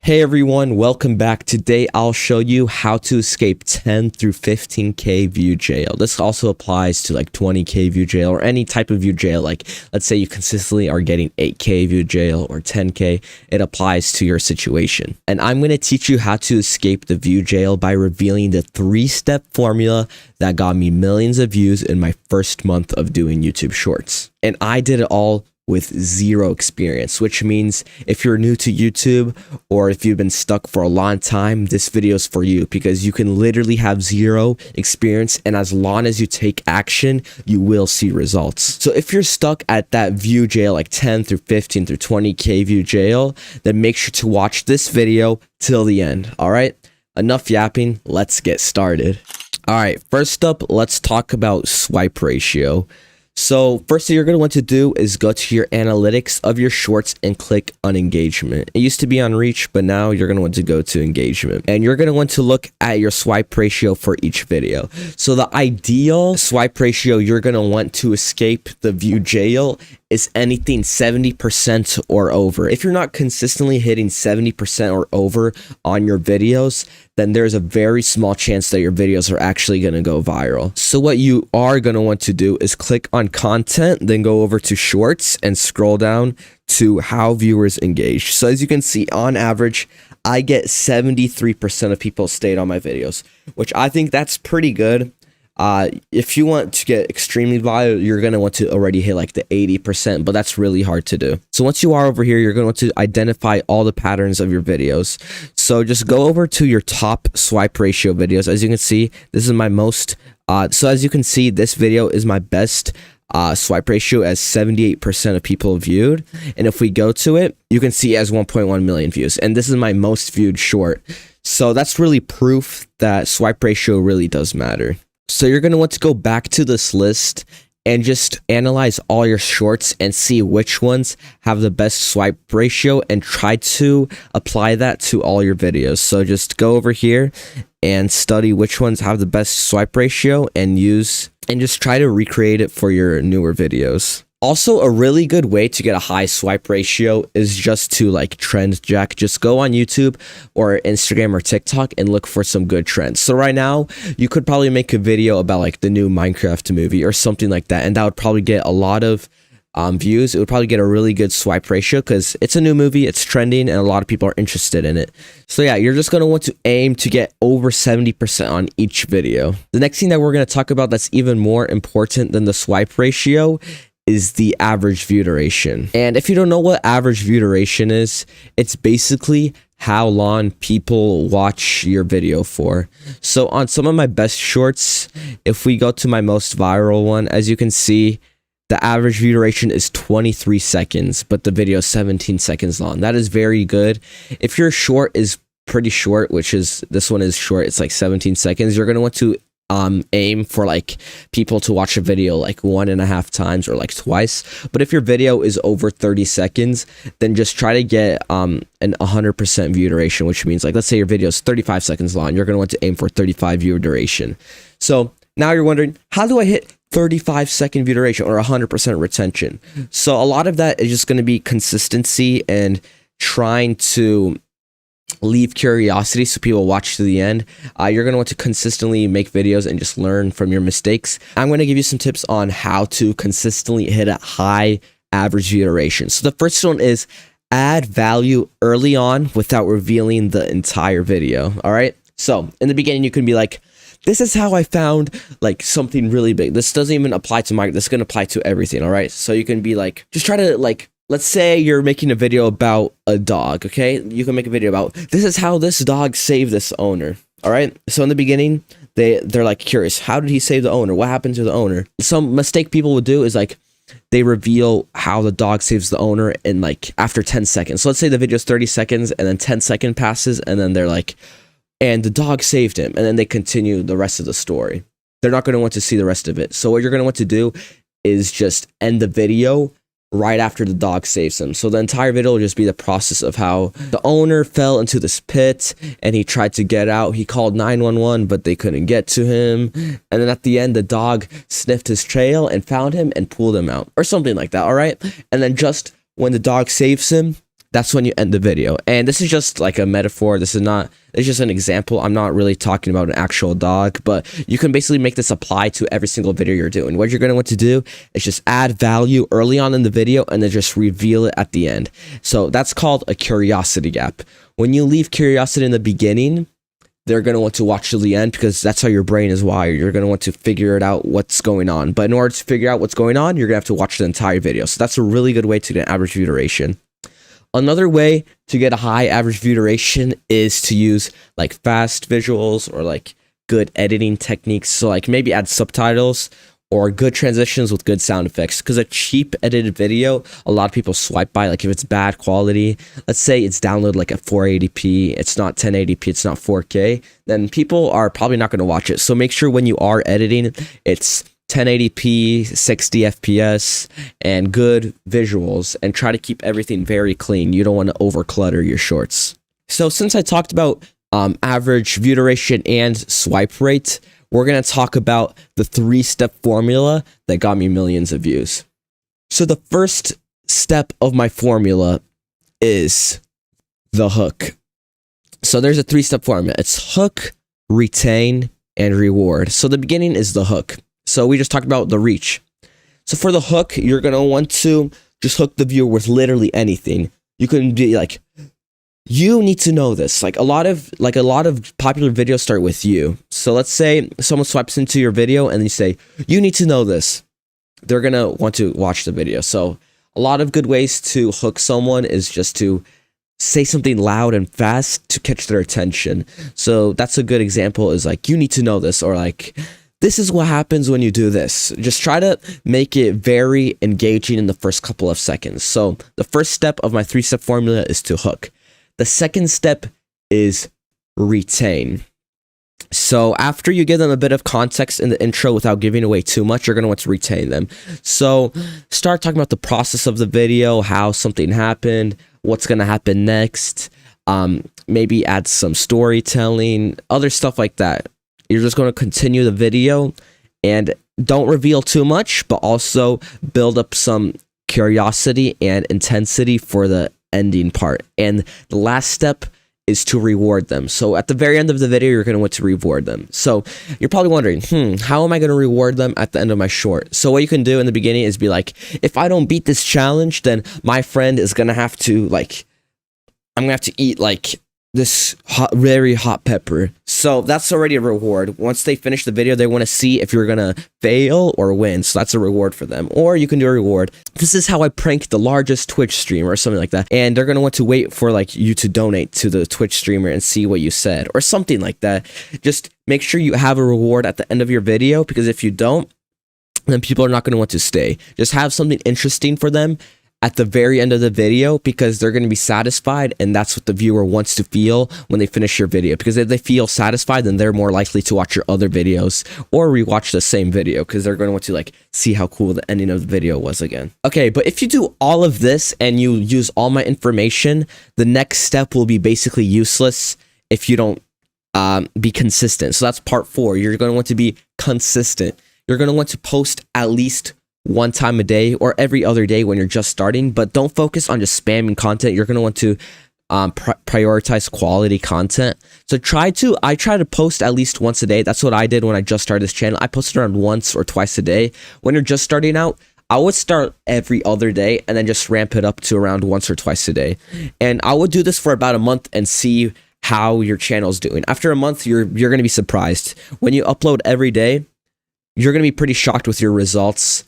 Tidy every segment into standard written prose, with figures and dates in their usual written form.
Hey everyone, welcome back. Today I'll show you how to escape 10 through 15k view jail. This also applies to like 20k view jail or any type of view jail. Like let's say you consistently are getting 8k view jail or 10k. It applies to your situation. And I'm going to teach you how to escape the view jail by revealing the 3-step formula that got me millions of views in my first month of doing YouTube Shorts. And I did it all with zero experience, which means if you're new to YouTube or if you've been stuck for a long time, this video is for you because you can literally have zero experience, and as long as you take action, you will see results. So if you're stuck at that view jail, like 10 through 15 through 20k view jail, then make sure to watch this video till the end. All right, enough yapping, let's get started. All right, first up, let's talk about swipe ratio. So first thing you're going to want to do is go to your analytics of your shorts and click on engagement. It used to be on reach, but now you're going to want to go to engagement, and you're going to want to look at your swipe ratio for each video. So the ideal swipe ratio you're going to want to escape the view jail is anything 70% or over. If you're not consistently hitting 70% or over on your videos, then there's a very small chance that your videos are actually going to go viral. So what you are going to want to do is click on content, then go over to shorts and scroll down to how viewers engage. So as you can see, on average, I get 73% of people stayed on my videos, which I think that's pretty good. If you want to get extremely viral, you're going to want to already hit like the 80%, but that's really hard to do. So once you are over here, you're going to want to identify all the patterns of your videos. So just go over to your top swipe ratio videos. As you can see, this is my most, so as you can see, this video is my best swipe ratio, as 78% of people viewed. And if we go to it, you can see it has 1.1 million views. And this is my most viewed short. So that's really proof that swipe ratio really does matter. So you're going to want to go back to this list and just analyze all your shorts and see which ones have the best swipe ratio and try to apply that to all your videos. So just go over here and study which ones have the best swipe ratio and just try to recreate it for your newer videos. Also, a really good way to get a high swipe ratio is just to like trend jack. Just go on YouTube or Instagram or TikTok and look for some good trends. So right now, you could probably make a video about like the new Minecraft movie or something like that, and that would probably get a lot of views. It would probably get a really good swipe ratio because it's a new movie, it's trending, and a lot of people are interested in it. So yeah, you're just going to want to aim to get over 70% on each video. The next thing that we're going to talk about that's even more important than the swipe ratio is the average view duration. And if you don't know what average view duration is, it's basically how long people watch your video for. So on some of my best shorts, if we go to my most viral one, as you can see, the average view duration is 23 seconds, but the video is 17 seconds long. That is very good. If your short is pretty short, which is, this one is short, it's like 17 seconds, you're going to want to aim for like people to watch a video like 1.5 times or like twice. But if your video is over 30 seconds, then just try to get an 100% view duration, which means like, let's say your video is 35 seconds long, you're going to want to aim for 35 view duration. So now you're wondering, how do I hit 35-second view duration or 100% retention? So a lot of that is just going to be consistency and trying to leave curiosity so people watch to the end. You're going to want to consistently make videos and just learn from your mistakes. I'm going to give you some tips on how to consistently hit a high average view duration. So the first one is add value early on without revealing the entire video. All right. So in the beginning, you can be like, this is how I found like something really big. This doesn't even apply to my, this is going to apply to everything. All right. So you can be like, just try to like, let's say you're making a video about a dog, okay? You can make a video about, this is how this dog saved this owner, all right? So in the beginning, they're like curious, how did he save the owner? What happened to the owner? Some mistake people would do is like, they reveal how the dog saves the owner in like after 10 seconds. So let's say the video is 30 seconds and then 10 seconds passes and then they're like, and the dog saved him. And then they continue the rest of the story. They're not going to want to see the rest of it. So what you're going to want to do is just end the video right after the dog saves him. So the entire video will just be the process of how the owner fell into this pit and he tried to get out. He called 911, but they couldn't get to him. And then at the end, the dog sniffed his trail and found him and pulled him out or something like that. All right. And then just when the dog saves him, that's when you end the video. And this is just like a metaphor. It's just an example. I'm not really talking about an actual dog, but you can basically make this apply to every single video you're doing. What you're going to want to do is just add value early on in the video and then just reveal it at the end. So that's called a curiosity gap. When you leave curiosity in the beginning, they're going to want to watch till the end because that's how your brain is wired. You're going to want to figure it out what's going on. But in order to figure out what's going on, you're going to have to watch the entire video. So that's a really good way to get an average view duration. Another way to get a high average view duration is to use like fast visuals or like good editing techniques. So like maybe add subtitles or good transitions with good sound effects, because a cheap edited video, a lot of people swipe by. Like if it's bad quality, let's say it's downloaded like at 480p, it's not 1080p, it's not 4K, then people are probably not going to watch it. So make sure when you are editing, it's 1080p, 60 FPS, and good visuals, and try to keep everything very clean. You don't want to over clutter your shorts. So since I talked about average view duration and swipe rate, we're going to talk about the 3-step formula that got me millions of views. So the first step of my formula is the hook. So there's a 3-step formula. It's hook, retain, and reward. So the beginning is the hook. So we just talked about the reach. So for the hook, you're going to want to just hook the viewer with literally anything. You can be like, you need to know this. Like a lot of popular videos start with you. So let's say someone swipes into your video and you say, you need to know this. They're going to want to watch the video. So a lot of good ways to hook someone is just to say something loud and fast to catch their attention. So that's a good example, is like, you need to know this, or like, this is what happens when you do this. Just try to make it very engaging in the first couple of seconds. So the first step of my 3-step formula is to hook. The second step is retain. So after you give them a bit of context in the intro without giving away too much, you're going to want to retain them. So start talking about the process of the video, how something happened, what's going to happen next. Maybe add some storytelling, other stuff like that. You're just going to continue the video and don't reveal too much, but also build up some curiosity and intensity for the ending part. And the last step is to reward them. So at the very end of the video, you're going to want to reward them. So you're probably wondering, how am I going to reward them at the end of my short? So what you can do in the beginning is be like, if I don't beat this challenge, then my friend is going to have to I'm going to have to eat like this very hot pepper. So that's already a reward. Once they finish the video, they want to see if you're gonna fail or win. So that's a reward for them. Or you can do a reward. This is how I pranked the largest Twitch streamer, or something like that. And they're gonna want to wait for like you to donate to the Twitch streamer and see what you said, or something like that. Just make sure you have a reward at the end of your video, because if you don't, then people are not gonna want to stay. Just have something interesting for them at the very end of the video, because they're going to be satisfied, and that's what the viewer wants to feel when they finish your video. Because if they feel satisfied, then they're more likely to watch your other videos or rewatch the same video, because they're going to want to like see how cool the ending of the video was again. Okay, but if you do all of this and you use all my information, the next step will be basically useless if you don't be consistent. So that's part 4. You're going to want to be consistent. You're going to want to post at least one time a day or every other day when you're just starting, but don't focus on just spamming content. You're going to want to prioritize quality content. So I try to post at least once a day. That's what I did when I just started this channel. I posted around once or twice a day. When you're just starting out, I would start every other day and then just ramp it up to around once or twice a day. And I would do this for about a month and see how your channel's doing. After a month, you're going to be surprised. When you upload every day, you're going to be pretty shocked with your results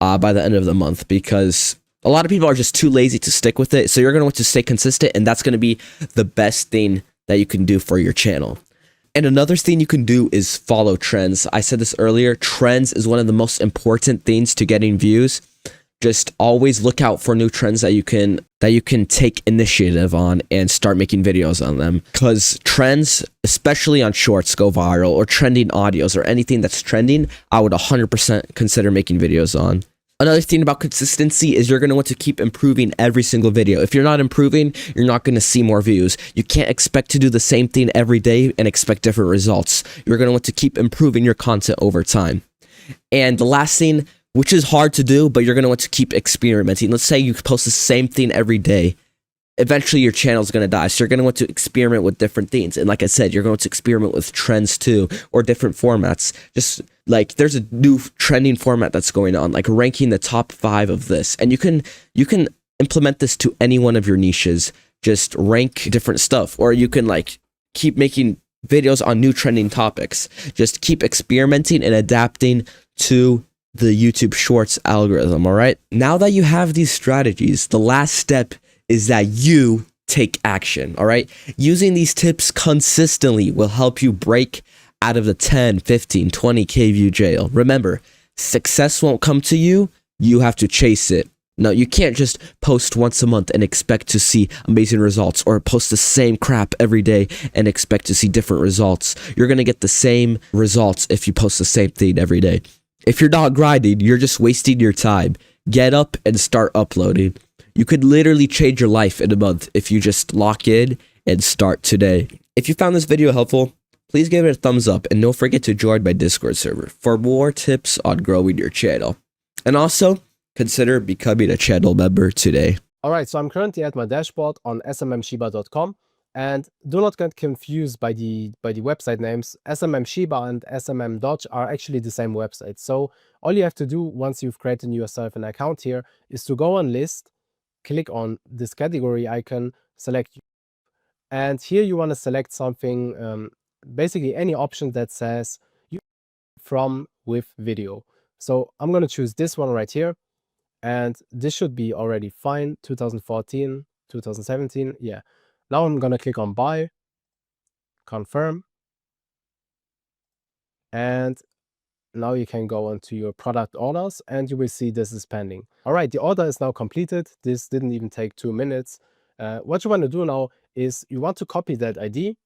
by the end of the month, because a lot of people are just too lazy to stick with it. So you're going to want to stay consistent, and that's going to be the best thing that you can do for your channel. And another thing you can do is follow trends. I said this earlier, trends is one of the most important things to getting views. Just always look out for new trends that you can take initiative on and start making videos on them, because trends, especially on shorts, go viral, or trending audios or anything that's trending, I would 100% consider making videos on. Another thing about consistency is you're going to want to keep improving every single video. If you're not improving, you're not going to see more views. You can't expect to do the same thing every day and expect different results. You're going to want to keep improving your content over time. And the last thing, which is hard to do, but you're going to want to keep experimenting. Let's say you post the same thing every day. eventually your channel is going to die. So you're going to want to experiment with different things. And like I said, you're going to experiment with trends too, or different formats. Just like there's a new trending format that's going on, like ranking the top 5 of this. And you can implement this to any one of your niches. Just rank different stuff, or you can like keep making videos on new trending topics. Just keep experimenting and adapting to the YouTube Shorts algorithm, all right? Now that you have these strategies, the last step is that you take action, all right? Using these tips consistently will help you break out of the 10, 15, 20k view jail. Remember, success won't come to you, you have to chase it. No, you can't just post once a month and expect to see amazing results, or post the same crap every day and expect to see different results. You're going to get the same results if you post the same thing every day. If you're not grinding, you're just wasting your time. Get up and start uploading. You could literally change your life in a month if you just lock in and start today. If you found this video helpful, please give it a thumbs up and don't forget to join my Discord server for more tips on growing your channel. And also, consider becoming a channel member today. All right, so I'm currently at my dashboard on smmshiba.com, and do not get confused by the website names. SMM and SMM Dodge are actually the same website. So all you have to do once you've created yourself an account here is to go on list, click on this category icon, select, and here you want to select something, basically any option that says from with video. So I'm going to choose this one right here. And this should be already fine. 2014, 2017. Yeah. Now I'm going to click on buy, confirm. And now you can go onto your product orders and you will see this is pending. All right, the order is now completed. This didn't even take 2 minutes. What you want to do now is you want to copy that ID,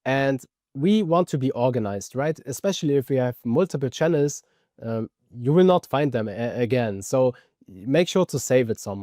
and we want to be organized, right? Especially if we have multiple channels, you will not find them again. So make sure to save it somewhere.